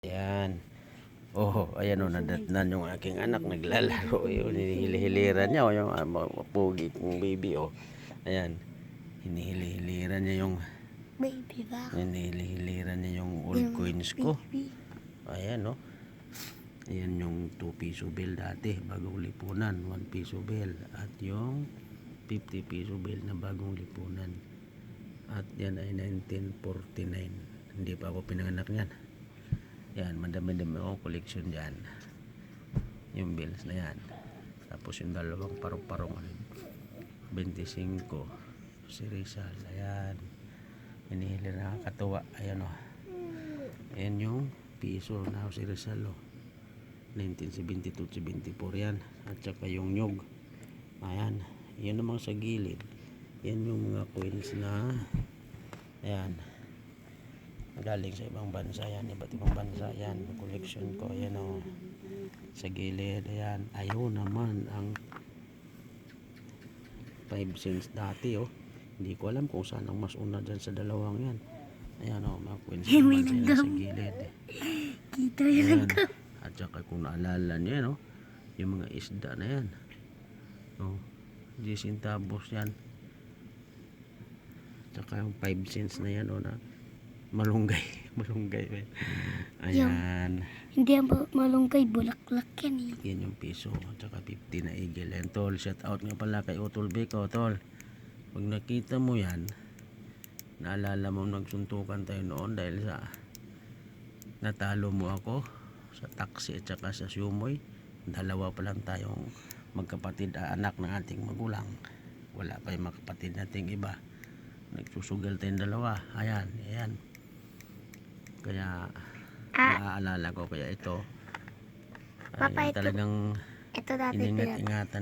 Ayan. Oh, ayan o, nadatnan yung aking anak naglalaro. Yun, hinihiliran niya o yung pugi kong baby o. Ayan. Hinihiliran niya yung Baby ba? hinihiliran niya yung old coins ko. Ayan o. Ayan yung 2 piso bill dati, bagong lipunan, 1 piso bill. At yung 50 piso bill na bagong lipunan. At yan ay 1949. Hindi pa ako pinanganak niyan. Yan, madami-dami akong collection dyan. Yung bills na yan. Tapos yung dalawang parong-parong 25 si Rizal. Ayan, hinihili na nakakatuwa. Ayan o. Ayan yung piso na si Rizal o. 1972-74 yan. At saka yung nyug. Ayan, yan namang sa gilid. Yan yung mga coins na ayan, galing sa ibang bansa yan, iba't ibang bansa yan, collection ko. Ayan o, sa gilid. Ayan, ayun naman ang 5 cents dati o. Hindi ko alam kung saan ang mas una dyan sa dalawang yan. Ayan o, mga coins naman yan sa gilid. Kita yan. At saka kung naalala nyo yan o, yung mga isda na yan o, 10 centavos yan. At saka yung 5 cents na yan o, na malunggay. Malunggay. Ayan. Hindi yan malunggay, bulaklak yan eh. Yan yung piso. At saka 50 na eagle. And tol, shout out nga pala kay Utol Biko. Tol, pag nakita mo yan, naalala mo nagsuntukan tayo noon dahil sa natalo mo ako sa taxi at saka sa sumoy. Dalawa pa lang tayong magkapatid, anak ng ating magulang. Wala pa yung makapatid nating iba. Nagsusugal tayong dalawa. Ayan, ayan. Kaya naaalala ko, kaya ito ay Papa, talagang ito dati iningat-ingatan